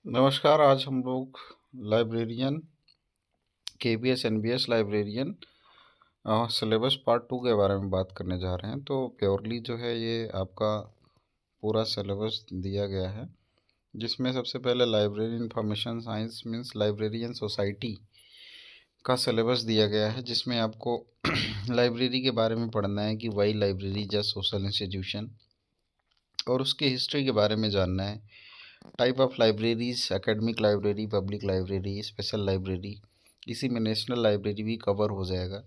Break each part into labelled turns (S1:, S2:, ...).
S1: नमस्कार। आज हम लोग librarian KBS NBS librarian syllabus part 2 के बारे में बात करने जा रहे हैं। तो प्योरली जो है ये आपका पूरा सिलेबस दिया गया है, जिसमें सबसे पहले library information science means librarian society का सिलेबस दिया गया है, जिसमें आपको लाइब्रेरी के बारे में पढ़ना है कि why library just social institution, और उसकी हिस्ट्री के बारे में जानना है। Type of libraries, academic library, public library, special library, इसी में नेशनल लाइब्रेरी भी कवर हो जाएगा।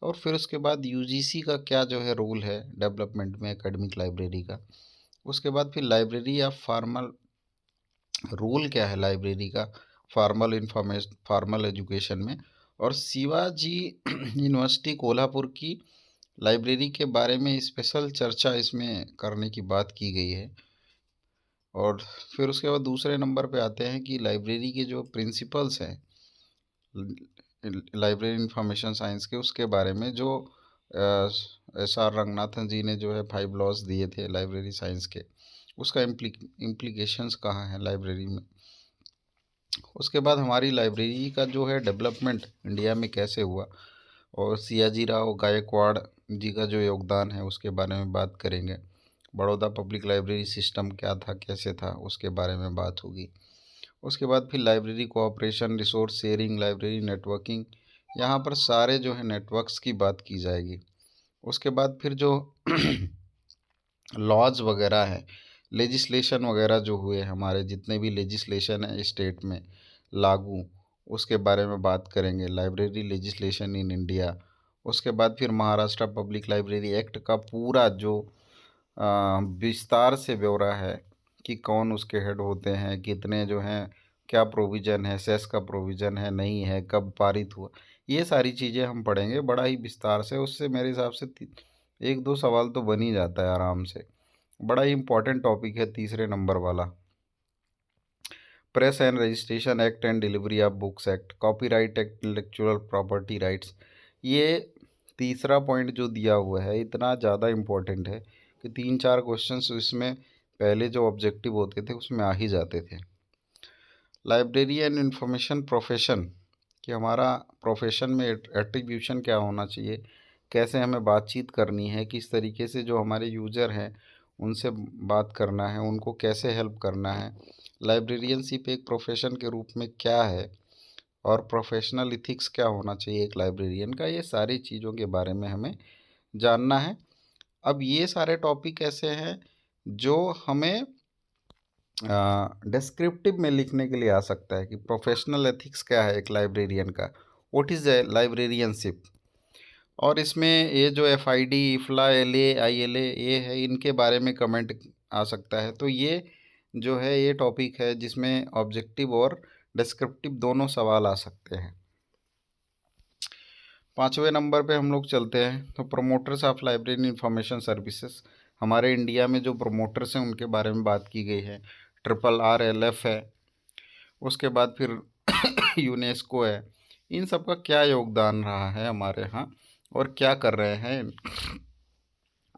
S1: और फिर उसके बाद यूजीसी का क्या जो है रोल है डेवलपमेंट में एकेडमिक लाइब्रेरी का। उसके बाद फिर लाइब्रेरी या फॉर्मल रोल क्या है लाइब्रेरी का फॉर्मल एजुकेशन में। और शिवाजी यूनिवर्सिटी कोल्हापुर की लाइब्रेरी के बारे में स्पेशल चर्चा इसमें करने की बात की गई है। और फिर उसके बाद दूसरे नंबर पे आते हैं कि लाइब्रेरी के जो प्रिंसिपल्स हैं लाइब्रेरी इंफॉर्मेशन साइंस के, उसके बारे में जो एस आर रंगनाथन जी ने जो है 5 लॉज दिए थे लाइब्रेरी साइंस के, उसका इम्प्लीकेशंस कहाँ हैं लाइब्रेरी में। उसके बाद हमारी लाइब्रेरी का जो है डेवलपमेंट इंडिया में कैसे हुआ, और सियाजी राव गायकवाड़ जी का जो योगदान है उसके बारे में बात करेंगे। बड़ौदा पब्लिक लाइब्रेरी सिस्टम क्या था, कैसे था, उसके बारे में बात होगी। उसके बाद फिर library cooperation, resource sharing, library networking, यहाँ पर सारे जो है नेटवर्क्स की बात की जाएगी। उसके बाद फिर जो लॉज वगैरह है, लेजिस्लेशन वगैरह जो हुए हमारे जितने भी लेजिस्लेशन है स्टेट में लागू, उसके बारे में बात करेंगे, लाइब्रेरी लेजिस्लेशन इन इंडिया। उसके बाद फिर महाराष्ट्र पब्लिक लाइब्रेरी एक्ट का पूरा जो विस्तार से ब्यौरा है कि कौन उसके हेड होते हैं, कितने जो हैं, क्या प्रोविज़न है, सेस का प्रोविज़न है नहीं है, कब पारित हुआ, ये सारी चीज़ें हम पढ़ेंगे बड़ा ही विस्तार से। उससे मेरे हिसाब से एक दो सवाल तो बन ही जाता है आराम से। बड़ा ही इम्पोर्टेंट टॉपिक है तीसरे नंबर वाला, press and registration act and delivery of books act, copyright act, intellectual property rights. ये तीसरा पॉइंट जो दिया हुआ है इतना ज़्यादा इम्पोर्टेंट है कि 3-4 क्वेश्चंस इसमें पहले जो ऑब्जेक्टिव होते थे उसमें आ ही जाते थे। लाइब्रेरी एंड इंफॉर्मेशन प्रोफेशन, कि हमारा प्रोफेशन में एट्रीब्यूशन क्या होना चाहिए, कैसे हमें बातचीत करनी है, किस तरीके से जो हमारे यूज़र हैं उनसे बात करना है, उनको कैसे हेल्प करना है, लाइब्रेरियनशिप एक प्रोफेशन के रूप में क्या है, और प्रोफेशनल इथिक्स क्या होना चाहिए एक लाइब्रेरियन का, ये सारी चीज़ों के बारे में हमें जानना है। अब ये सारे टॉपिक ऐसे हैं जो हमें डिस्क्रिप्टिव में लिखने के लिए आ सकता है कि प्रोफेशनल एथिक्स क्या है एक लाइब्रेरियन का, व्हाट इज़ लाइब्रेरियनशिप। और इसमें ये जो FID, इफ्ला, LA, ILA ये है, इनके बारे में कमेंट आ सकता है। तो ये जो है ये टॉपिक है जिसमें ऑब्जेक्टिव और डिस्क्रिप्टिव दोनों सवाल आ सकते हैं। 5वें नंबर पे हम लोग चलते हैं। तो promoters of library information services, हमारे इंडिया में जो प्रोमोटर्स हैं उनके बारे में बात की गई है। RRLF है, उसके बाद फिर यूनेस्को है। इन सब का क्या योगदान रहा है हमारे यहाँ और क्या कर रहे हैं,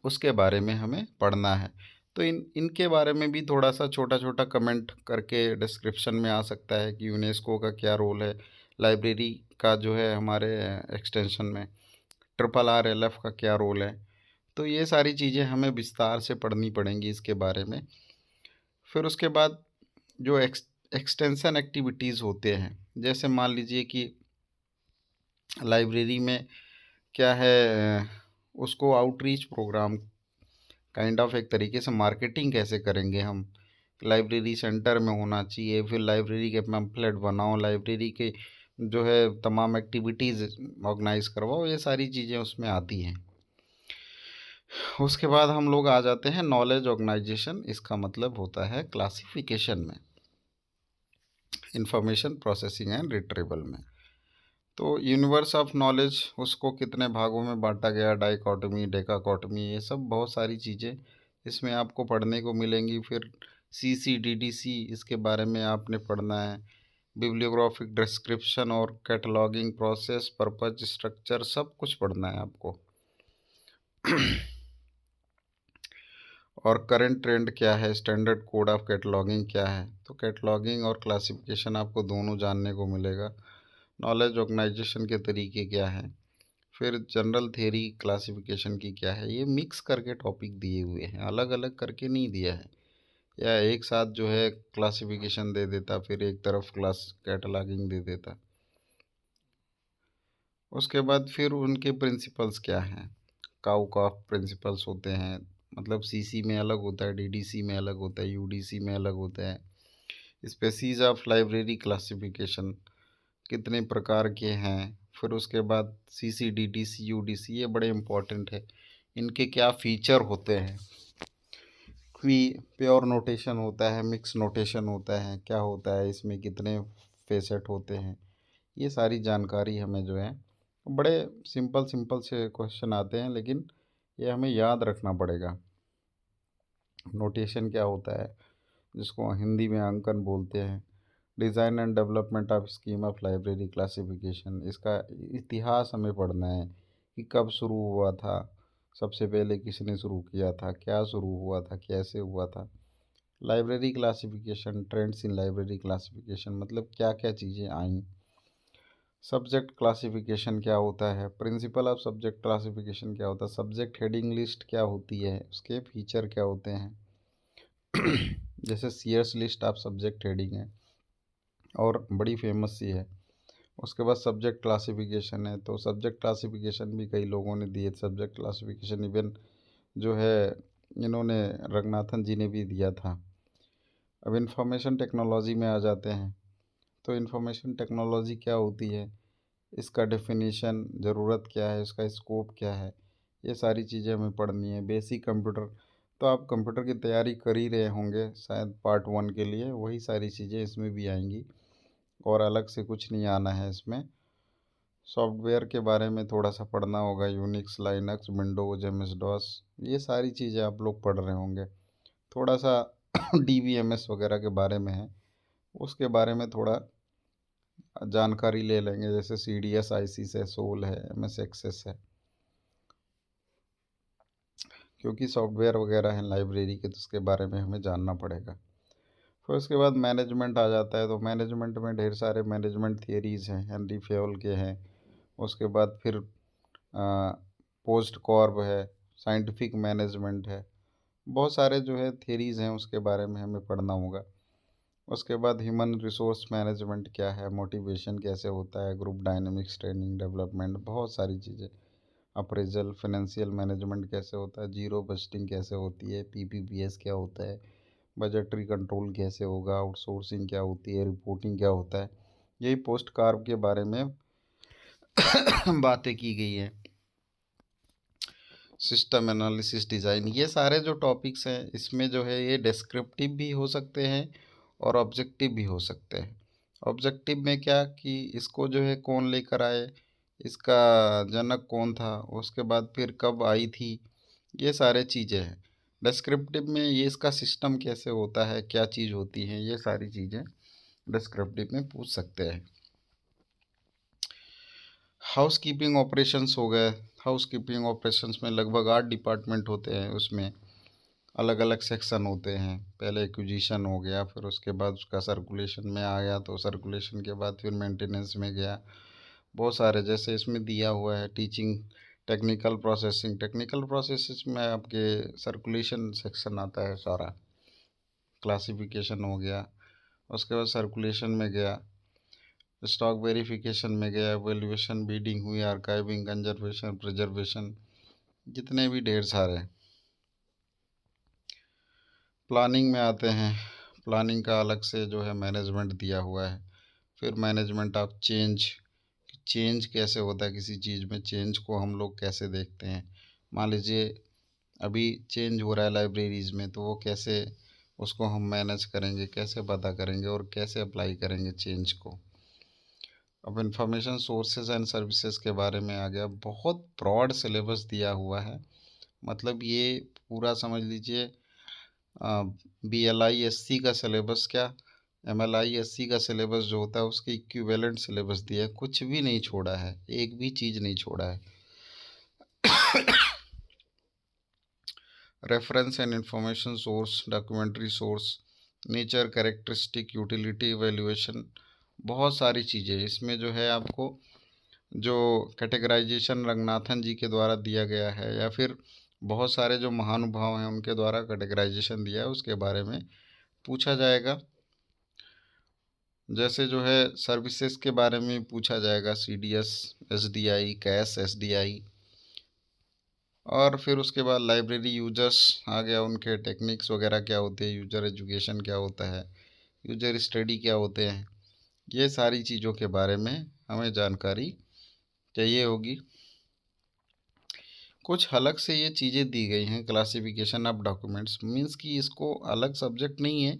S1: उसके बारे में हमें पढ़ना है। तो इनके बारे में भी थोड़ा सा छोटा छोटा कमेंट करके डिस्क्रिप्शन में आ सकता है कि यूनेस्को का क्या रोल है, लाइब्रेरी का जो है हमारे एक्सटेंशन में RRLF का क्या रोल है। तो ये सारी चीज़ें हमें विस्तार से पढ़नी पड़ेंगी इसके बारे में। फिर उसके बाद जो एक्सटेंशन एक्टिविटीज़ होते हैं, जैसे मान लीजिए कि लाइब्रेरी में क्या है, उसको आउटरीच प्रोग्राम काइंड ऑफ एक तरीके से मार्केटिंग कैसे करेंगे हम, लाइब्रेरी सेंटर में होना चाहिए, फिर लाइब्रेरी के पैम्फलेट बनाओ, लाइब्रेरी के जो है तमाम एक्टिविटीज़ ऑर्गेनाइज करवाओ, ये सारी चीज़ें उसमें आती हैं। उसके बाद हम लोग आ जाते हैं नॉलेज ऑर्गेनाइजेशन, इसका मतलब होता है क्लासिफिकेशन में, इंफॉर्मेशन प्रोसेसिंग एंड रिट्रीवल में। तो यूनिवर्स ऑफ नॉलेज, उसको कितने भागों में बांटा गया, डाइकोटमी, डेकाकोटमी, ये सब बहुत सारी चीज़ें इसमें आपको पढ़ने को मिलेंगी। फिर CCDDC, इसके बारे में आपने पढ़ना है। बिब्लियोग्राफिक डिस्क्रिप्शन और कैटलॉगिंग प्रोसेस, पर्पज, स्ट्रक्चर, सब कुछ पढ़ना है आपको। और करंट ट्रेंड क्या है, स्टैंडर्ड कोड ऑफ कैटलॉगिंग क्या है। तो कैटलॉगिंग और क्लासिफिकेशन आपको दोनों जानने को मिलेगा। नॉलेज ऑर्गेनाइजेशन के तरीके क्या हैं, फिर जनरल थ्योरी क्लासिफिकेशन की क्या है। ये मिक्स करके टॉपिक दिए हुए हैं, अलग अलग करके नहीं दिया है, या एक साथ जो है क्लासिफिकेशन दे देता फिर एक तरफ क्लास कैटलॉगिंग दे देता। उसके बाद फिर उनके प्रिंसिपल्स क्या हैं, काउ का प्रिंसिपल्स होते हैं, मतलब सीसी में अलग होता है, डीडीसी में अलग होता है, यूडीसी में अलग होता है। स्पेसीज ऑफ लाइब्रेरी क्लासिफिकेशन कितने प्रकार के हैं। फिर उसके बाद सीसी, डीडीसी, यूडीसी, ये बड़े इंपॉर्टेंट है। इनके क्या फीचर होते हैं, क्वी प्योर नोटेशन होता है, मिक्स नोटेशन होता है, क्या होता है इसमें, कितने फेसेट होते हैं। ये सारी जानकारी हमें जो है, बड़े सिंपल सिंपल से क्वेश्चन आते हैं, लेकिन ये हमें याद रखना पड़ेगा। नोटेशन क्या होता है, जिसको हिंदी में अंकन बोलते हैं। Design and development of scheme of library classification, इसका इतिहास हमें पढ़ना है कि कब शुरू हुआ था, सबसे पहले किसने शुरू किया था, क्या शुरू हुआ था, कैसे हुआ था। Library classification, trends in library classification, मतलब क्या क्या चीज़ें आई। सब्जेक्ट क्लासिफिकेशन क्या होता है, प्रिंसिपल ऑफ सब्जेक्ट क्लासिफिकेशन क्या होता है, सब्जेक्ट हेडिंग लिस्ट क्या होती है, उसके फीचर क्या होते हैं। जैसे CS list of subject heading है और बड़ी फेमस सी है। उसके बाद सब्जेक्ट क्लासिफिकेशन है, तो सब्जेक्ट क्लासिफिकेशन भी कई लोगों ने दिए। सब्जेक्ट क्लासिफिकेशन इवन जो है इन्होंने रंगनाथन जी ने भी दिया था। अब इंफॉर्मेशन टेक्नोलॉजी में आ जाते हैं। तो इंफॉर्मेशन टेक्नोलॉजी क्या होती है, इसका डेफिनेशन, ज़रूरत क्या है, इसका स्कोप क्या है, ये सारी चीज़ें हमें पढ़नी है। बेसिक कंप्यूटर, तो आप कंप्यूटर की तैयारी कर ही रहे होंगे शायद पार्ट 1 के लिए, वही सारी चीज़ें इसमें भी आएंगी और अलग से कुछ नहीं आना है इसमें। सॉफ्टवेयर के बारे में थोड़ा सा पढ़ना होगा, Unix, Linux, Windows, M S DOS, ये सारी चीज़ें आप लोग पढ़ रहे होंगे। थोड़ा सा DBMS वगैरह के बारे में है, उसके बारे में थोड़ा जानकारी ले लेंगे, जैसे CDS, ISIS है, सोल है, MS एक्सेस है, क्योंकि सॉफ्टवेयर वगैरह हैं लाइब्रेरी के, तो उसके बारे में हमें जानना पड़ेगा। फिर उसके बाद मैनेजमेंट आ जाता है। तो मैनेजमेंट में ढेर सारे मैनेजमेंट थियरीज़ हैं, हेनरी फेयोल के हैं। उसके बाद फिर पोस्ट कॉर्ब है, साइंटिफिक मैनेजमेंट है, बहुत सारे जो है थियरीज़ हैं, उसके बारे में हमें पढ़ना होगा। उसके बाद ह्यूमन रिसोर्स मैनेजमेंट क्या है, मोटिवेशन कैसे होता है, ग्रुप डायनेमिक्स, ट्रेनिंग डेवलपमेंट, बहुत सारी चीज़ें। अप्रेजल, फाइनेंशियल मैनेजमेंट कैसे होता है, जीरो बजटिंग कैसे होती है, PPPS क्या होता है, बजटरी कंट्रोल कैसे होगा, आउटसोर्सिंग क्या होती है, रिपोर्टिंग क्या होता है। यही पोस्ट कार्ब के बारे में बातें की गई हैं। सिस्टम एनालिसिस, डिज़ाइन, ये सारे जो टॉपिक्स हैं इसमें जो है ये डिस्क्रिप्टिव भी हो सकते हैं और ऑब्जेक्टिव भी हो सकते हैं। ऑब्जेक्टिव में क्या कि इसको जो है कौन लेकर आए, इसका जनक कौन था, उसके बाद फिर कब आई थी, ये सारे चीज़ें हैं। डिस्क्रिप्टिव में ये इसका सिस्टम कैसे होता है, क्या चीज़ होती है, ये सारी चीज़ें डिस्क्रिप्टिव में पूछ सकते हैं। हाउस कीपिंग ऑपरेशंस हो गए। हाउस कीपिंग ऑपरेशंस में लगभग 8 डिपार्टमेंट होते हैं, उसमें अलग अलग सेक्शन होते हैं। पहले एक्विजिशन हो गया, फिर उसके बाद उसका सर्कुलेशन में आ गया, तो सर्कुलेशन के बाद फिर मेंटेनेंस में गया। बहुत सारे, जैसे इसमें दिया हुआ है teaching, technical processing, technical processes में आपके सर्कुलेशन सेक्शन आता है सारा। क्लासिफिकेशन हो गया, उसके बाद सर्कुलेशन में गया, स्टॉक वेरिफिकेशन में गया, वैल्यूएशन, बीडिंग हुई, आर्काइविंग, कंजर्वेशन, प्रिजर्वेशन, जितने भी ढेर सारे। प्लानिंग में आते हैं। प्लानिंग का अलग से जो है मैनेजमेंट दिया हुआ है। फिर मैनेजमेंट ऑफ चेंज, चेंज कैसे होता है किसी चीज़ में, चेंज को हम लोग कैसे देखते हैं। मान लीजिए अभी चेंज हो रहा है लाइब्रेरीज़ में, तो वो कैसे उसको हम मैनेज करेंगे, कैसे पता करेंगे और कैसे अप्लाई करेंगे चेंज को। अब इंफॉर्मेशन सोर्सेज एंड सर्विसेज के बारे में आ गया। बहुत ब्रॉड सिलेबस दिया हुआ है, मतलब ये पूरा समझ लीजिए BLISC का सिलेबस, क्या MLISC का सिलेबस जो होता है उसके इक्विवेलेंट सिलेबस दिया है, कुछ भी नहीं छोड़ा है, एक भी चीज़ नहीं छोड़ा है। Reference and information source, documentary source, nature characteristic, utility evaluation, बहुत सारी चीज़ें इसमें जो है आपको जो कैटेगराइजेशन रंगनाथन जी के द्वारा दिया गया है या फिर बहुत सारे जो महानुभाव हैं उनके द्वारा कैटेगराइजेशन दिया है उसके बारे में पूछा जाएगा। जैसे जो है सर्विसेज के बारे में पूछा जाएगा, CDS, SDI, कैश, SDI। और फिर उसके बाद लाइब्रेरी यूजर्स आ गया, उनके टेक्निक्स वगैरह क्या होते हैं, यूजर एजुकेशन क्या होता है, यूजर स्टडी क्या होते हैं, ये सारी चीज़ों के बारे में हमें जानकारी चाहिए होगी। कुछ अलग से ये चीज़ें दी गई हैं, क्लासिफिकेशन ऑफ डॉक्यूमेंट्स, मीन्स कि इसको अलग सब्जेक्ट नहीं है,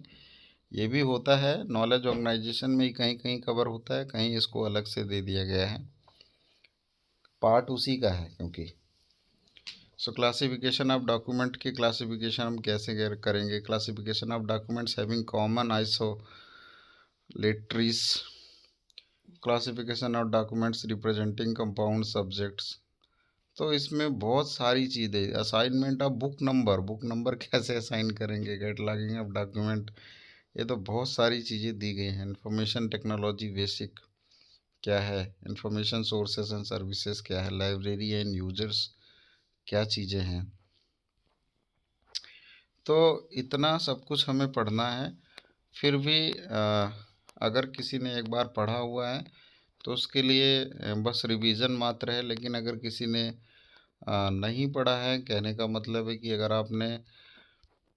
S1: ये भी होता है नॉलेज ऑर्गेनाइजेशन में ही कहीं कहीं कवर होता है, कहीं इसको अलग से दे दिया गया है, पार्ट उसी का है क्योंकि। सो क्लासिफिकेशन ऑफ डॉक्यूमेंट की क्लासिफिकेशन हम कैसे करेंगे? Classification of documents having common isolates, classification of documents representing compound subjects. तो इसमें बहुत सारी चीज़ें, असाइनमेंट ऑफ बुक नंबर कैसे असाइन करेंगे, कैटलॉगिंग ऑफ डॉक्यूमेंट, ये तो बहुत सारी चीज़ें दी गई हैं। इंफॉर्मेशन टेक्नोलॉजी बेसिक क्या है, इंफॉर्मेशन सोर्सेस एंड सर्विसेज क्या है, लाइब्रेरी एंड यूजर्स क्या चीज़ें हैं। तो इतना सब कुछ हमें पढ़ना है। फिर भी अगर किसी ने एक बार पढ़ा हुआ है तो उसके लिए बस रिवीजन मात्र है, लेकिन अगर किसी ने नहीं पढ़ा है, कहने का मतलब है कि अगर आपने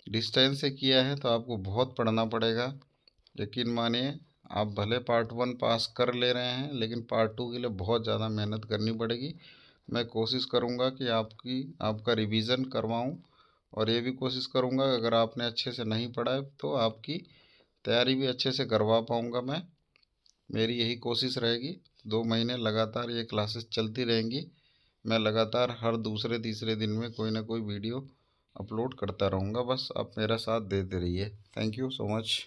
S1: डिस्टेंस से किया है तो आपको बहुत पढ़ना पड़ेगा। यकीन मानिए, आप भले पार्ट 1 पास कर ले रहे हैं लेकिन पार्ट 2 के लिए बहुत ज़्यादा मेहनत करनी पड़ेगी। मैं कोशिश करूँगा कि आपका रिवीजन करवाऊँ, और ये भी कोशिश करूँगा अगर आपने अच्छे से नहीं पढ़ा है तो आपकी तैयारी भी अच्छे से करवा पाऊँगा मैं। मेरी यही कोशिश रहेगी। 2 महीने लगातार ये क्लासेस चलती रहेंगी। मैं लगातार हर दूसरे तीसरे दिन में कोई ना कोई वीडियो अपलोड करता रहूँगा। बस आप मेरा साथ देते रहिए। Thank you so much.